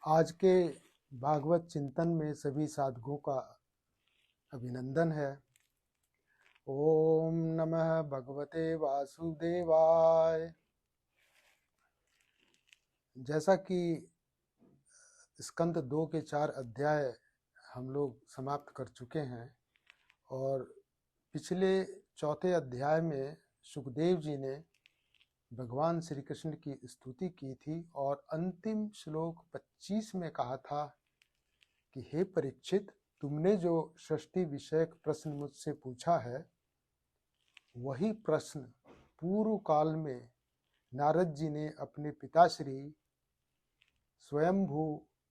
आज के भागवत चिंतन में सभी साधकों का अभिनंदन है। ओम नमः भगवते वासुदेवाय। जैसा कि स्कंद 2 के 4 अध्याय हम लोग समाप्त कर चुके हैं और पिछले चौथे अध्याय में सुखदेव जी ने भगवान श्री कृष्ण की स्तुति की थी और अंतिम श्लोक 25 में कहा था कि हे परीक्षित, तुमने जो सृष्टि विषयक प्रश्न मुझसे पूछा है वही प्रश्न पूर्व काल में नारद जी ने अपने पिताश्री स्वयंभू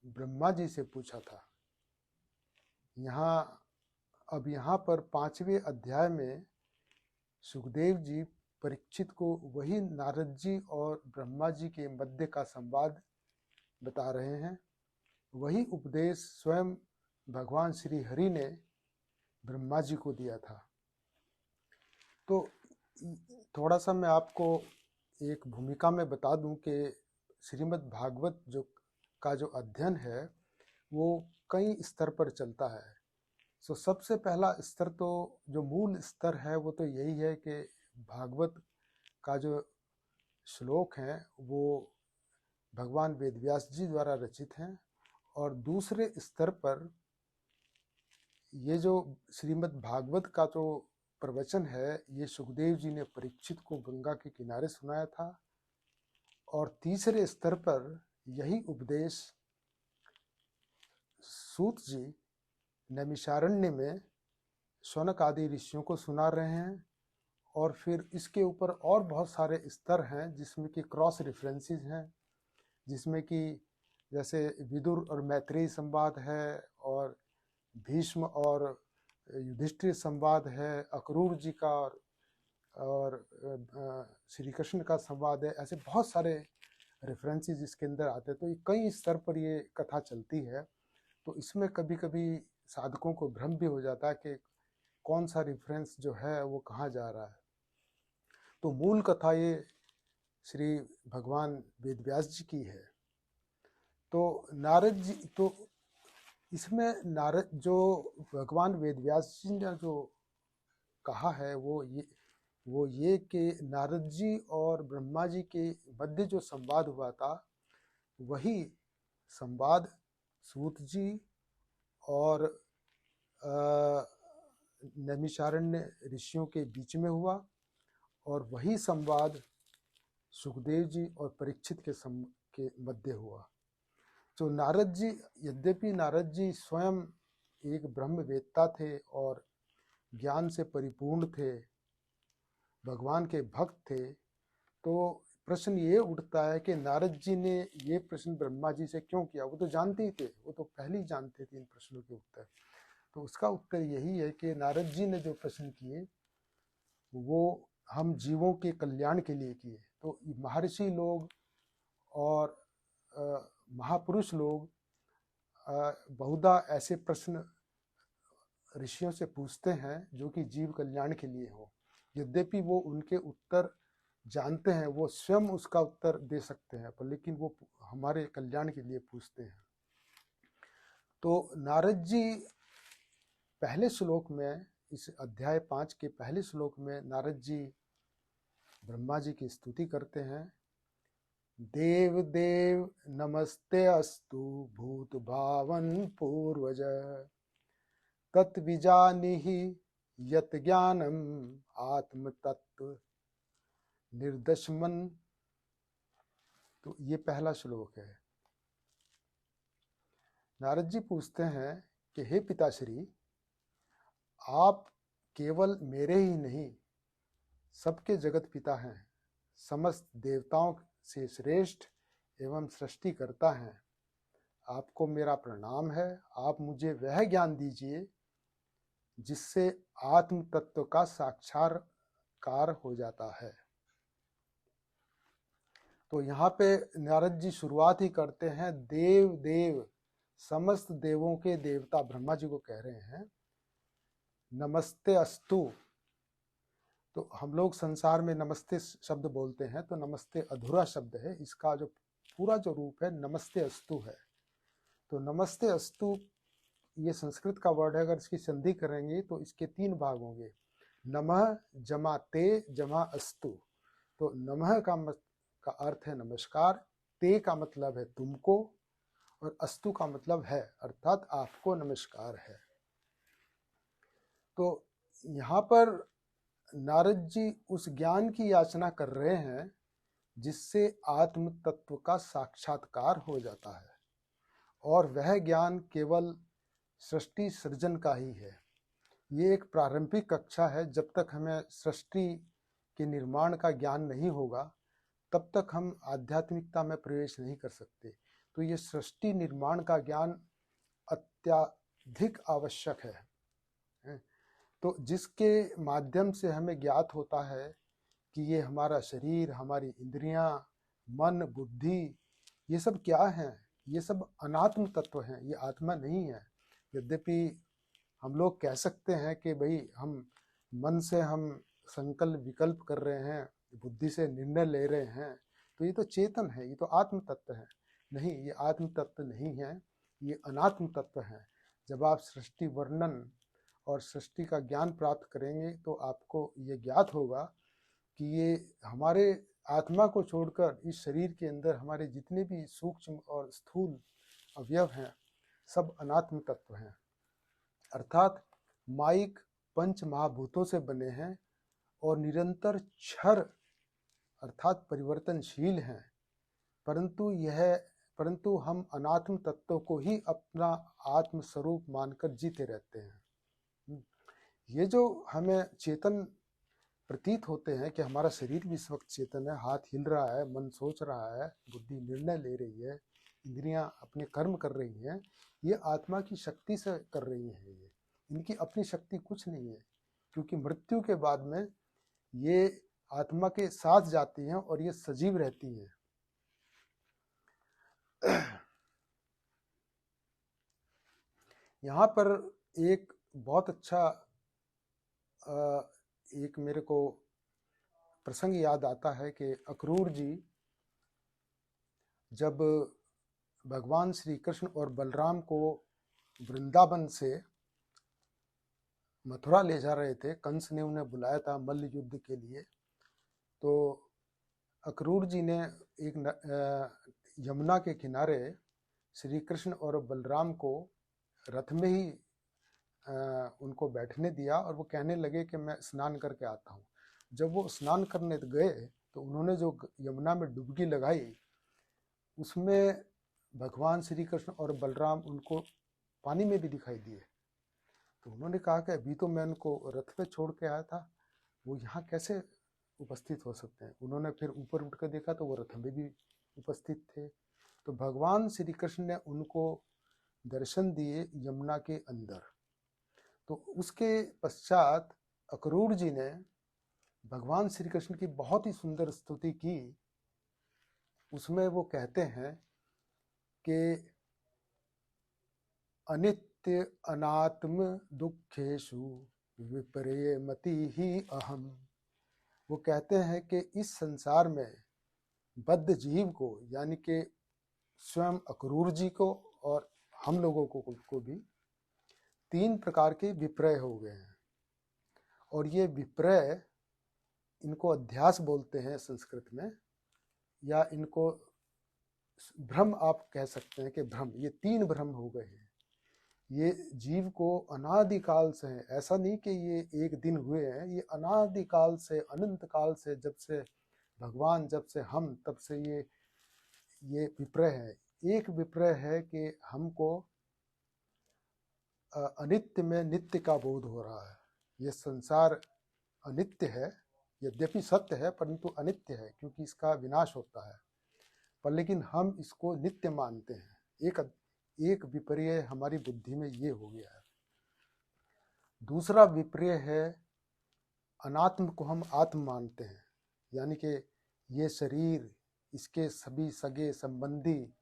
ब्रह्मा जी से पूछा था। यहाँ पर 5वें अध्याय में सुखदेव जी परीक्षित को वही नारद जी और ब्रह्मा जी के मध्य का संवाद बता रहे हैं। वही उपदेश स्वयं भगवान श्री हरि ने ब्रह्मा जी को दिया था। तो थोड़ा सा मैं आपको एक भूमिका में बता दूं कि श्रीमद् भागवत जो अध्ययन है वो कई स्तर पर चलता है। सो सबसे पहला स्तर तो जो मूल स्तर है वो तो यही है कि भागवत का जो श्लोक हैं वो भगवान वेदव्यास जी द्वारा रचित हैं और दूसरे स्तर पर ये जो श्रीमद् भागवत का जो प्रवचन है ये सुखदेव जी ने परीक्षित को गंगा के किनारे सुनाया था और तीसरे स्तर पर यही उपदेश सूत जी नैमिषारण्य में शौनक आदि ऋषियों को सुना रहे हैं। और फिर इसके ऊपर और बहुत सारे स्तर हैं जिसमें कि क्रॉस रेफरेंसेस हैं, जिसमें कि जैसे विदुर और मैत्रेयी संवाद है और भीष्म और युधिष्ठिर संवाद है, अक्रूर जी का और श्री कृष्ण का संवाद है। ऐसे बहुत सारे रेफरेंसेस इसके अंदर आते हैं। तो कई स्तर पर ये कथा चलती है। तो इसमें कभी कभी साधकों को भ्रम भी हो जाता है कि कौन सा रेफरेंस जो है वो कहाँ जा रहा है। तो मूल कथा ये श्री भगवान वेदव्यास जी की है। तो नारद जी, तो इसमें नारद जो भगवान वेदव्यास जी ने जो कहा है वो ये कि नारद जी और ब्रह्मा जी के मध्य जो संवाद हुआ था वही संवाद सूत जी और नैमिषारण्य ऋषियों के बीच में हुआ और वही संवाद सुखदेव जी और परीक्षित के मध्य हुआ। तो नारद जी, यद्यपि नारद जी स्वयं एक ब्रह्मवेत्ता थे और ज्ञान से परिपूर्ण थे, भगवान के भक्त थे, तो प्रश्न ये उठता है कि नारद जी ने ये प्रश्न ब्रह्मा जी से क्यों किया। वो तो जानते ही थे, वो तो पहले ही जानते थे इन प्रश्नों के उत्तर। तो उसका उत्तर यही है कि नारद जी ने जो प्रश्न किए वो हम जीवों के कल्याण के लिए किए। तो महर्षि लोग और महापुरुष लोग बहुधा ऐसे प्रश्न ऋषियों से पूछते हैं जो कि जीव कल्याण के लिए हो। यद्यपि वो उनके उत्तर जानते हैं, वो स्वयं उसका उत्तर दे सकते हैं, पर लेकिन वो हमारे कल्याण के लिए पूछते हैं। तो नारद जी पहले श्लोक में, इस अध्याय 5 के पहले श्लोक में नारद जी ब्रह्मा जी की स्तुति करते हैं। देव देव नमस्ते अस्तु भूत भावन पूर्वज तत्विजानीहि यत ज्ञानम आत्म तत्व निर्दशमन। तो ये पहला श्लोक है। नारद जी पूछते हैं कि हे पिताश्री, आप केवल मेरे ही नहीं सबके जगत पिता हैं, समस्त देवताओं से श्रेष्ठ एवं सृष्टि करता हैं। आपको मेरा प्रणाम है। आप मुझे वह ज्ञान दीजिए जिससे आत्म तत्व का साक्षात्कार हो जाता है। तो यहाँ पे नारद जी शुरुआत ही करते हैं देव देव, समस्त देवों के देवता ब्रह्मा जी को कह रहे हैं नमस्ते अस्तु। तो हम लोग संसार में नमस्ते शब्द बोलते हैं, तो नमस्ते अधूरा शब्द है, इसका जो पूरा जो रूप है नमस्ते अस्तु है। तो नमस्ते अस्तु ये संस्कृत का वर्ड है, अगर इसकी संधि करेंगे तो इसके 3 भाग होंगे, नमः जमा ते जमा अस्तु। तो नमः का अर्थ है नमस्कार, ते का मतलब है तुमको, और अस्तु का मतलब है अर्थात आपको नमस्कार है। तो यहाँ पर नारद जी उस ज्ञान की याचना कर रहे हैं जिससे आत्म तत्व का साक्षात्कार हो जाता है, और वह ज्ञान केवल सृष्टि सृजन का ही है। ये एक प्रारंभिक कक्षा है, जब तक हमें सृष्टि के निर्माण का ज्ञान नहीं होगा तब तक हम आध्यात्मिकता में प्रवेश नहीं कर सकते। तो ये सृष्टि निर्माण का ज्ञान अत्याधिक आवश्यक है। तो जिसके माध्यम से हमें ज्ञात होता है कि ये हमारा शरीर, हमारी इंद्रियां, मन, बुद्धि, ये सब क्या हैं? ये सब अनात्म तत्व हैं, ये आत्मा नहीं है। यद्यपि हम लोग कह सकते हैं कि भाई हम मन से हम संकल्प विकल्प कर रहे हैं, बुद्धि से निर्णय ले रहे हैं, तो ये तो चेतन है, ये तो आत्म तत्व है। नहीं, ये आत्म तत्व नहीं है, ये अनात्म तत्व है। जब आप सृष्टि वर्णन और सृष्टि का ज्ञान प्राप्त करेंगे तो आपको ये ज्ञात होगा कि ये हमारे आत्मा को छोड़कर इस शरीर के अंदर हमारे जितने भी सूक्ष्म और स्थूल अवयव हैं सब अनात्म तत्व हैं, अर्थात माइक पंच महाभूतों से बने हैं और निरंतर क्षर अर्थात परिवर्तनशील हैं। परंतु हम अनात्म तत्वों को ही अपना आत्म स्वरूप मानकर जीते रहते हैं। ये जो हमें चेतन प्रतीत होते हैं कि हमारा शरीर भी इस वक्त चेतन है, हाथ हिल रहा है, मन सोच रहा है, बुद्धि निर्णय ले रही है, इंद्रियां अपने कर्म कर रही हैं, ये आत्मा की शक्ति से कर रही हैं। ये इनकी अपनी शक्ति कुछ नहीं है, क्योंकि मृत्यु के बाद में ये आत्मा के साथ जाती हैं और ये सजीव रहती हैं। यहाँ पर एक बहुत अच्छा एक मेरे को प्रसंग याद आता है कि अक्रूर जी जब भगवान श्री कृष्ण और बलराम को वृंदावन से मथुरा ले जा रहे थे, कंस ने उन्हें बुलाया था मल्ल युद्ध के लिए, तो अक्रूर जी ने एक यमुना के किनारे श्री कृष्ण और बलराम को रथ में ही उनको बैठने दिया और वो कहने लगे कि मैं स्नान करके आता हूँ। जब वो स्नान करने गए तो उन्होंने जो यमुना में डुबकी लगाई उसमें भगवान श्री कृष्ण और बलराम उनको पानी में भी दिखाई दिए। तो उन्होंने कहा कि अभी तो मैं उनको रथ पे छोड़ के आया था, वो यहाँ कैसे उपस्थित हो सकते हैं। उन्होंने फिर ऊपर उठ कर देखा तो वो रथ में भी उपस्थित थे। तो भगवान श्री कृष्ण ने उनको दर्शन दिए यमुना के अंदर। तो उसके पश्चात अक्रूर जी ने भगवान श्री कृष्ण की बहुत ही सुंदर स्तुति की। उसमें वो कहते हैं कि अनित्य अनात्म दुखेशु विपर्यमति ही अहम। वो कहते हैं कि इस संसार में बद्ध जीव को, यानी कि स्वयं अक्रूर जी को और हम लोगों को भी 3 प्रकार के विपर्य हो गए हैं। और ये विपर्य, इनको अध्यास बोलते हैं संस्कृत में, या इनको भ्रम आप कह सकते हैं कि भ्रम, ये 3 भ्रम हो गए हैं। ये जीव को अनादिकाल से है, ऐसा नहीं कि ये एक दिन हुए हैं, ये अनादिकाल से, अनंत काल से, जब से भगवान, जब से हम, तब से ये विपर्य है। एक विपर्य है कि हमको अनित्य में नित्य का बोध हो रहा है। ये संसार अनित्य है, यद्यपि सत्य है परंतु अनित्य है, क्योंकि इसका विनाश होता है, पर लेकिन हम इसको नित्य मानते हैं। एक विपर्य हमारी बुद्धि में ये हो गया है। दूसरा विपर्य है अनात्म को हम आत्म मानते हैं, यानी कि ये शरीर, इसके सभी सगे संबंधी,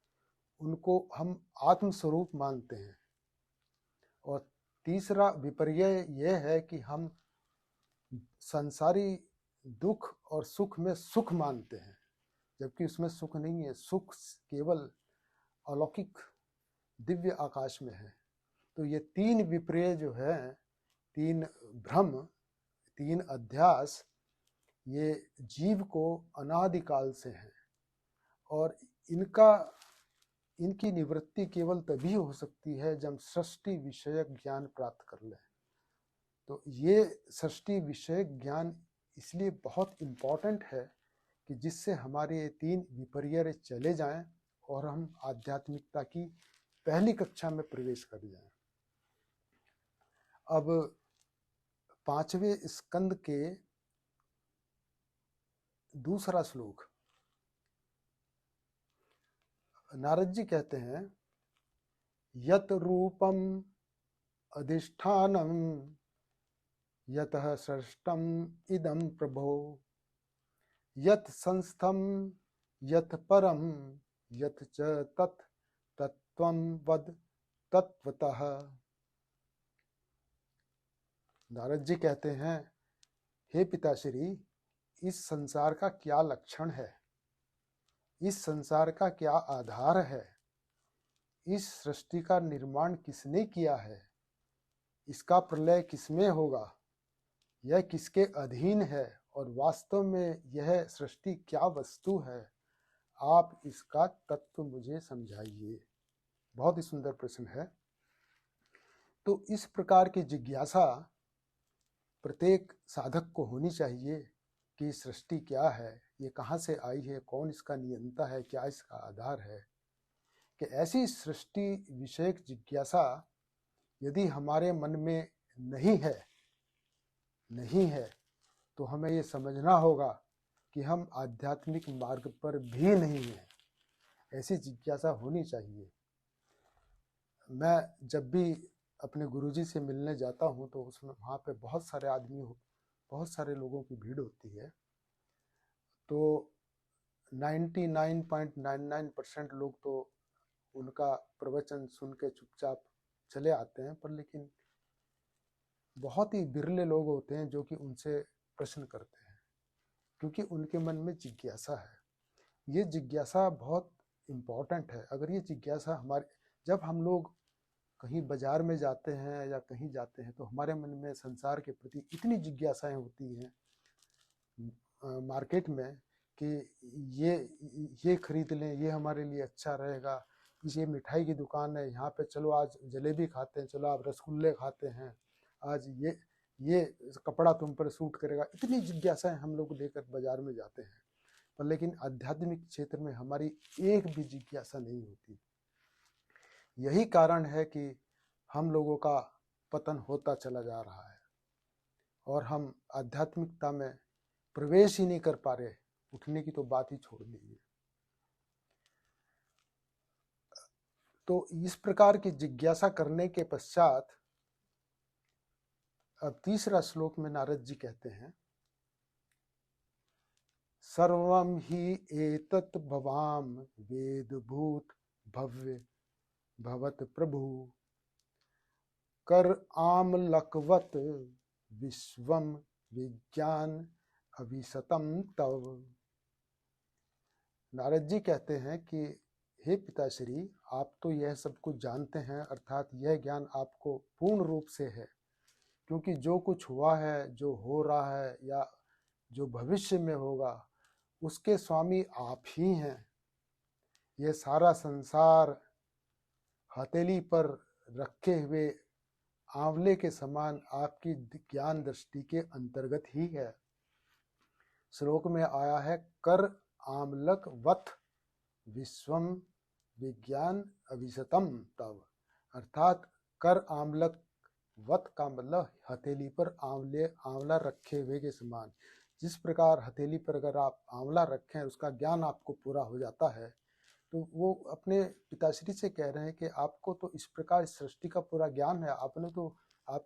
उनको हम आत्म स्वरूप मानते हैं। और तीसरा विपर्य यह है कि हम संसारी दुख और सुख में सुख मानते हैं, जबकि उसमें सुख नहीं है। सुख केवल अलौकिक दिव्य आकाश में है। तो ये तीन विपर्य जो है, तीन भ्रम, तीन अध्यास, ये जीव को अनादिकाल से है और इनकी निवृत्ति केवल तभी हो सकती है जब सृष्टि विषयक ज्ञान प्राप्त कर ले। तो ये सृष्टि विषयक ज्ञान इसलिए बहुत इम्पोर्टेंट है कि जिससे हमारे ये तीन विपर्य चले जाएं और हम आध्यात्मिकता की पहली कक्षा में प्रवेश कर जाएं। अब 5वें स्कंद के दूसरा श्लोक, नारद जी कहते हैं, यत रूपम अधिष्ठानम यतः सृष्टम इदं प्रभो, यत संस्थम यत परम यत च तत् तत्त्वं वद तत्वतः। नारद जी कहते हैं, हे पिताश्री, इस संसार का क्या लक्षण है, इस संसार का क्या आधार है, इस सृष्टि का निर्माण किसने किया है, इसका प्रलय किसमें होगा, यह किसके अधीन है और वास्तव में यह सृष्टि क्या वस्तु है, आप इसका तत्व मुझे समझाइए। बहुत ही सुंदर प्रश्न है। तो इस प्रकार की जिज्ञासा प्रत्येक साधक को होनी चाहिए कि सृष्टि क्या है, ये कहाँ से आई है, कौन इसका नियंता है, क्या इसका आधार है। कि ऐसी सृष्टि विषयक जिज्ञासा यदि हमारे मन में नहीं है तो हमें ये समझना होगा कि हम आध्यात्मिक मार्ग पर भी नहीं हैं। ऐसी जिज्ञासा होनी चाहिए। मैं जब भी अपने गुरुजी से मिलने जाता हूँ तो उसमें वहाँ पे बहुत सारे लोगों की भीड़ होती है। तो 99.99% लोग तो उनका प्रवचन सुन के चुपचाप चले आते हैं, पर लेकिन बहुत ही बिरले लोग होते हैं जो कि उनसे प्रश्न करते हैं, क्योंकि उनके मन में जिज्ञासा है। ये जिज्ञासा बहुत इम्पोर्टेंट है। अगर ये जिज्ञासा जब हम लोग कहीं बाजार में जाते हैं या कहीं जाते हैं तो हमारे मन में संसार के प्रति इतनी जिज्ञासाएं होती हैं मार्केट में कि ये खरीद लें, ये हमारे लिए अच्छा रहेगा, ये मिठाई की दुकान है, यहाँ पे चलो आज जलेबी खाते हैं, चलो आप रसगुल्ले खाते हैं, आज ये कपड़ा तुम पर सूट करेगा। इतनी जिज्ञासाएं हम लोग लेकर बाजार में जाते हैं, पर लेकिन आध्यात्मिक क्षेत्र में हमारी एक भी जिज्ञासा नहीं होती। यही कारण है कि हम लोगों का पतन होता चला जा रहा है और हम आध्यात्मिकता में प्रवेश ही नहीं कर पा रहे। उठने की तो बात ही छोड़ दीजिए। तो इस प्रकार की जिज्ञासा करने के पश्चात अब तीसरा श्लोक में नारद जी कहते हैं, सर्वं हि एतत् भवाम वेदभूत भव्य भवत प्रभु, कर आमलकवत विश्वम विज्ञान अभिसतम तव। नारद जी कहते हैं कि हे पिताश्री, आप तो यह सब कुछ जानते हैं, अर्थात यह ज्ञान आपको पूर्ण रूप से है, क्योंकि जो कुछ हुआ है, जो हो रहा है या जो भविष्य में होगा, उसके स्वामी आप ही हैं। यह सारा संसार हथेली पर रखे हुए आंवले के समान आपकी ज्ञान दृष्टि के अंतर्गत ही है। श्लोक में आया है, कर आमलक वत विश्वम विज्ञान अभिसतम तव, अर्थात कर आमलक वत का मतलब हथेली पर आंवला रखे हुए के समान। जिस प्रकार हथेली पर अगर आप आंवला रखें, उसका ज्ञान आपको पूरा हो जाता है, तो वो अपने पिताश्री से कह रहे हैं कि आपको तो इस प्रकार सृष्टि का पूरा ज्ञान है, आप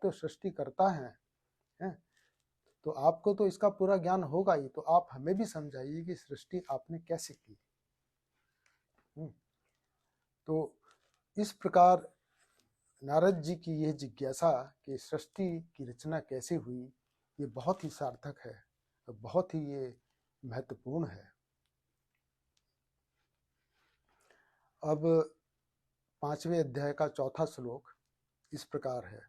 तो सृष्टि करता हैं, तो आपको तो इसका पूरा ज्ञान होगा ही, तो आप हमें भी समझाइए कि सृष्टि आपने कैसे की। तो इस प्रकार नारद जी की यह जिज्ञासा कि सृष्टि की रचना कैसे हुई, ये बहुत ही सार्थक है, बहुत ही ये महत्वपूर्ण है। अब 5वें अध्याय का 4था श्लोक इस प्रकार है।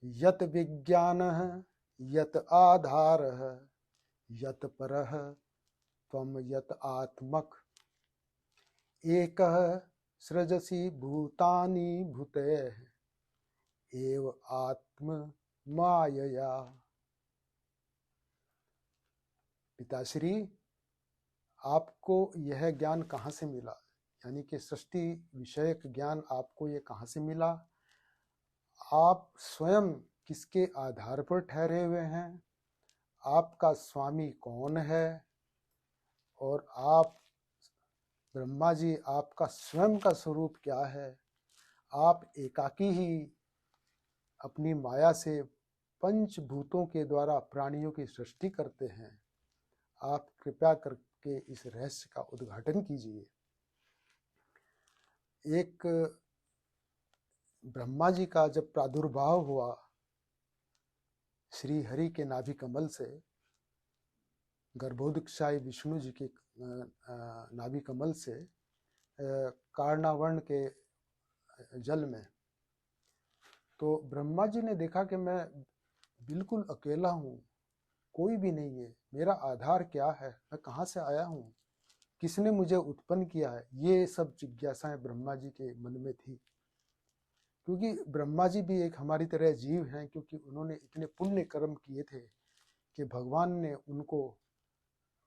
यत विज्ञानः यत आधारः यत परः त्वं यत आत्मक एकः सृजसि भूतानि भूतैः एव आत्म मायया। पिताश्री, आपको यह ज्ञान कहाँ से मिला, यानी कि सृष्टि विषयक ज्ञान आपको ये कहाँ से मिला? आप स्वयं किसके आधार पर ठहरे हुए हैं? आपका स्वामी कौन है? और आप ब्रह्मा जी, आपका स्वयं का स्वरूप क्या है? आप एकाकी ही अपनी माया से पंचभूतों के द्वारा प्राणियों की सृष्टि करते हैं। आप कृपया करके इस रहस्य का उद्घाटन कीजिए। एक ब्रह्मा जी का जब प्रादुर्भाव हुआ श्री हरि के नाभि कमल से, गर्भोदकशाही विष्णु जी के नाभि कमल से कारणावर्ण के जल में, तो ब्रह्मा जी ने देखा कि मैं बिल्कुल अकेला हूँ, कोई भी नहीं है, मेरा आधार क्या है, मैं कहाँ से आया हूँ, किसने मुझे उत्पन्न किया है? ये सब जिज्ञासाएं ब्रह्मा जी के मन में थी, क्योंकि ब्रह्मा जी भी एक हमारी तरह जीव हैं, क्योंकि उन्होंने इतने पुण्य कर्म किए थे कि भगवान ने उनको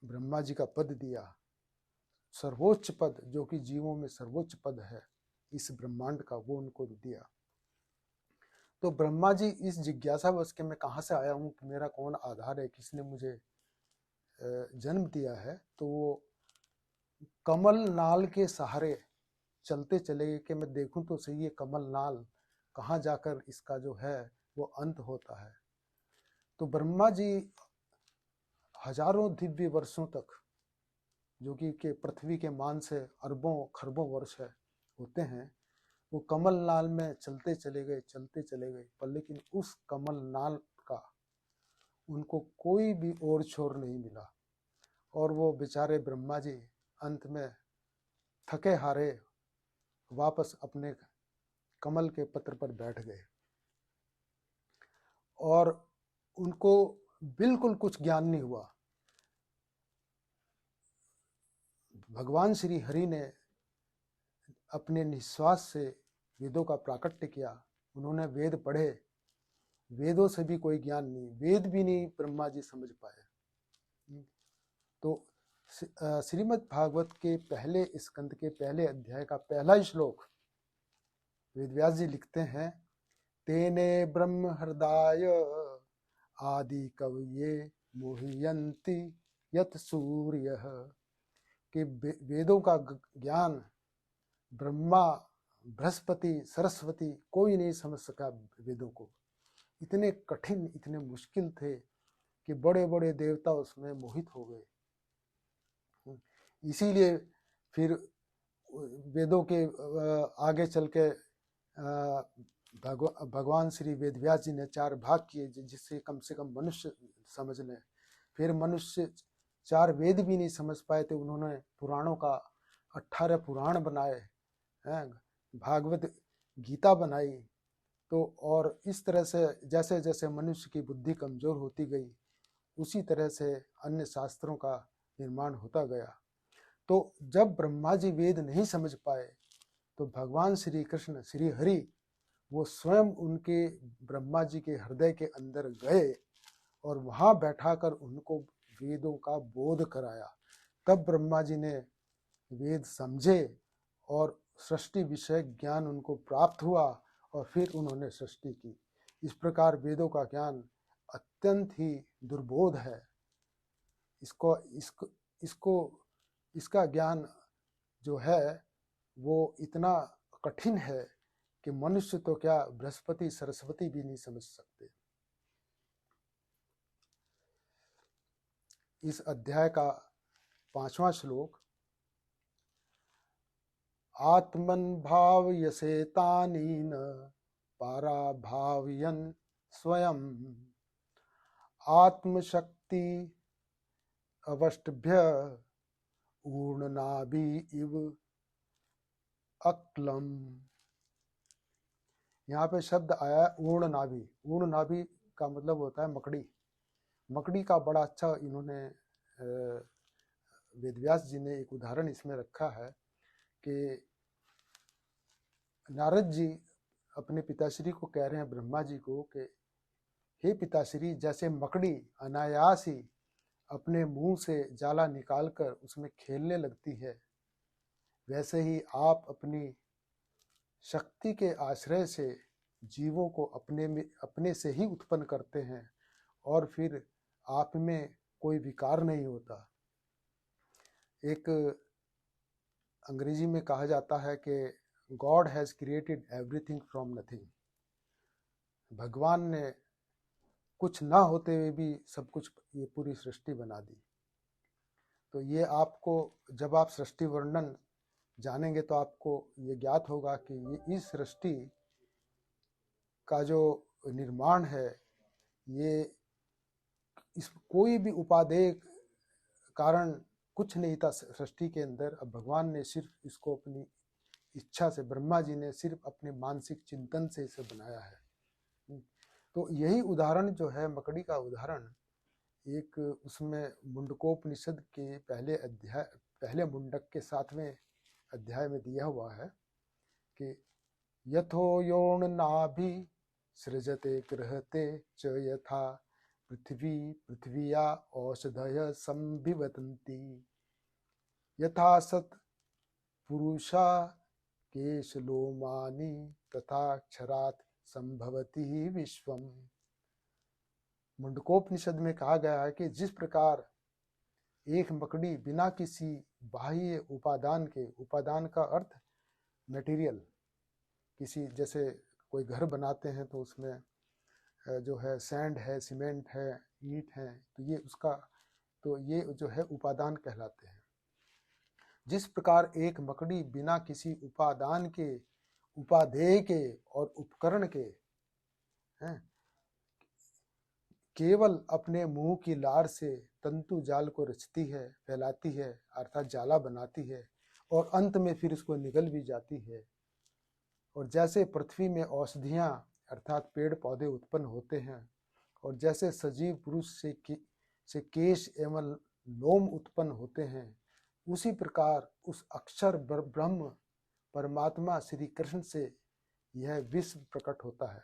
ब्रह्मा जी का पद दिया, सर्वोच्च पद, जो कि जीवों में सर्वोच्च पद है इस ब्रह्मांड का, वो उनको दिया। तो ब्रह्मा जी इस जिज्ञासा बस के मैं कहाँ से आया हूँ, कि मेरा कौन आधार है, किसने मुझे जन्म दिया है, तो वो कमल नाल के सहारे चलते चले गए कि मैं देखूं तो सही ये कमल नाल कहाँ जाकर इसका जो है वो अंत होता है। तो ब्रह्मा जी हजारों दिव्य वर्षों तक, जो कि पृथ्वी के मान से अरबों खरबों वर्ष है होते हैं, वो कमल नाल में चलते चले गए पर लेकिन उस कमल नाल का उनको कोई भी ओर छोर नहीं मिला, और वो बेचारे ब्रह्मा जी अंत में थके हारे वापस अपने कमल के पत्र पर बैठ गए, और उनको बिल्कुल कुछ ज्ञान नहीं हुआ। भगवान श्री हरि ने अपने निश्वास से वेदों का प्राकट्य किया, उन्होंने वेद पढ़े, वेदों से भी कोई ज्ञान नहीं, वेद भी नहीं ब्रह्मा जी समझ पाए। तो श्रीमद् भागवत के पहले स्कंद के पहले अध्याय का पहला श्लोक वेदव्यास जी लिखते हैं, तेने ब्रह्म हृदय आदि कवये मोहयंती यत सूर्य, कि वेदों का ज्ञान ब्रह्मा, बृहस्पति, सरस्वती कोई नहीं समझ सका वेदों को। इतने कठिन, इतने मुश्किल थे कि बड़े बड़े देवता उसमें मोहित हो गए। इसीलिए फिर वेदों के आगे चल के भगवान श्री वेदव्यास जी ने 4 भाग किए, जिससे कम से कम मनुष्य समझ लें। फिर मनुष्य 4 वेद भी नहीं समझ पाए थे, उन्होंने पुराणों का 18 पुराण बनाए हैं, भागवत गीता बनाई। तो और इस तरह से जैसे जैसे मनुष्य की बुद्धि कमजोर होती गई, उसी तरह से अन्य शास्त्रों का निर्माण होता गया। तो जब ब्रह्मा जी वेद नहीं समझ पाए, तो भगवान श्री कृष्ण, श्री हरि, वो स्वयं उनके ब्रह्मा जी के हृदय के अंदर गए और वहां बैठाकर उनको वेदों का बोध कराया। तब ब्रह्मा जी ने वेद समझे और सृष्टि विषय ज्ञान उनको प्राप्त हुआ, और फिर उन्होंने सृष्टि की। इस प्रकार वेदों का ज्ञान अत्यंत ही दुर्बोध है। इसका ज्ञान जो है वो इतना कठिन है कि मनुष्य तो क्या, बृहस्पति सरस्वती भी नहीं समझ सकते। इस अध्याय का 5वां श्लोक, आत्मन भाव यसेतानीन पारा भावयन स्वयं आत्मशक्ति अवष्टभ्य ऊर्णनाभि इव अक्लम। यहाँ पे शब्द आया है ऊर्ण नाभि। ऊर्ण नाभि का मतलब होता है मकड़ी। मकड़ी का बड़ा अच्छा इन्होंने वेदव्यास जी ने एक उदाहरण इसमें रखा है कि नारद जी अपने पिताश्री को कह रहे हैं ब्रह्मा जी को कि हे पिताश्री, जैसे मकड़ी अनायास ही अपने मुंह से जाला निकालकर उसमें खेलने लगती है, वैसे ही आप अपनी शक्ति के आश्रय से जीवों को अपने से ही उत्पन्न करते हैं और फिर आप में कोई विकार नहीं होता। एक अंग्रेजी में कहा जाता है कि God has created everything from nothing. भगवान ने कुछ ना होते हुए भी सब कुछ, ये पूरी सृष्टि बना दी। तो ये आपको, जब आप सृष्टि वर्णन जानेंगे तो आपको ये ज्ञात होगा कि ये इस सृष्टि का जो निर्माण है, ये इस कोई भी उपादेय कारण कुछ नहीं था सृष्टि के अंदर। अब भगवान ने सिर्फ इसको अपनी इच्छा से, ब्रह्मा जी ने सिर्फ अपने मानसिक चिंतन से इसे बनाया है। तो यही उदाहरण जो है मकड़ी का उदाहरण, एक उसमें मुंडकोपनिषद के पहले मुंडक के 7वें अध्याय में दिया हुआ है कि यथो योन नाभि सृजते गृहते च यथा पृथ्विया औषधय संभिवतन्ति यथा सत पुरुषा केशलोमानि तथा क्षरात् संभवति विश्वम। मुंडकोपनिषद में कहा गया है कि जिस प्रकार एक मकड़ी बिना किसी बाह्य उपादान के, उपादान का अर्थ मटेरियल, किसी जैसे कोई घर बनाते हैं तो उसमें जो है सैंड है, सीमेंट है, ईंट है, तो ये उसका, तो ये जो है उपादान कहलाते हैं। जिस प्रकार एक मकड़ी बिना किसी उपादान के, उपादेय के और उपकरण के हैं, केवल अपने मुंह की लार से तंतु जाल को रचती है, फैलाती है, अर्थात जाला बनाती है, और अंत में फिर इसको निगल भी जाती है। और जैसे पृथ्वी में औषधियां अर्थात पेड़ पौधे उत्पन्न होते हैं, और जैसे सजीव पुरुष से केश एवं लोम उत्पन्न होते हैं, उसी प्रकार उस अक्षर ब्रह्म परमात्मा श्री कृष्ण से यह विश्व प्रकट होता है।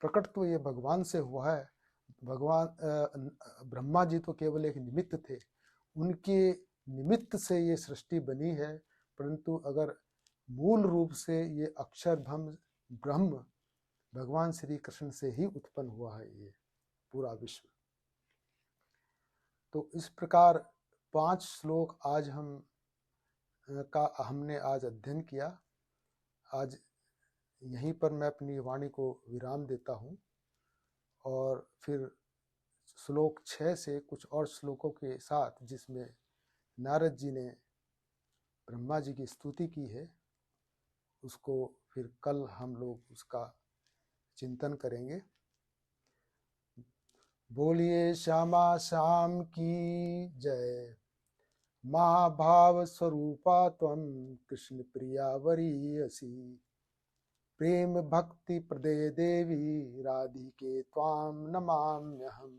प्रकट तो ये भगवान से हुआ है। भगवान ब्रह्मा जी तो केवल एक निमित्त थे, उनके निमित्त से ये सृष्टि बनी है, परंतु अगर मूल रूप से ये अक्षर ब्रह्म भगवान श्री कृष्ण से ही उत्पन्न हुआ है ये पूरा विश्व। तो इस प्रकार 5 श्लोक आज हमने आज अध्ययन किया। आज यहीं पर मैं अपनी वाणी को विराम देता हूँ और फिर श्लोक 6 से कुछ और श्लोकों के साथ, जिसमें नारद जी ने ब्रह्मा जी की स्तुति की है, उसको फिर कल हम लोग उसका चिंतन करेंगे। बोलिए श्यामा श्याम की जय। महाभाव स्वरूपा त्वं कृष्ण प्रिया वरीयसी। प्रेम भक्ति प्रदे देवी राधिके त्वां नमाम्यहम्।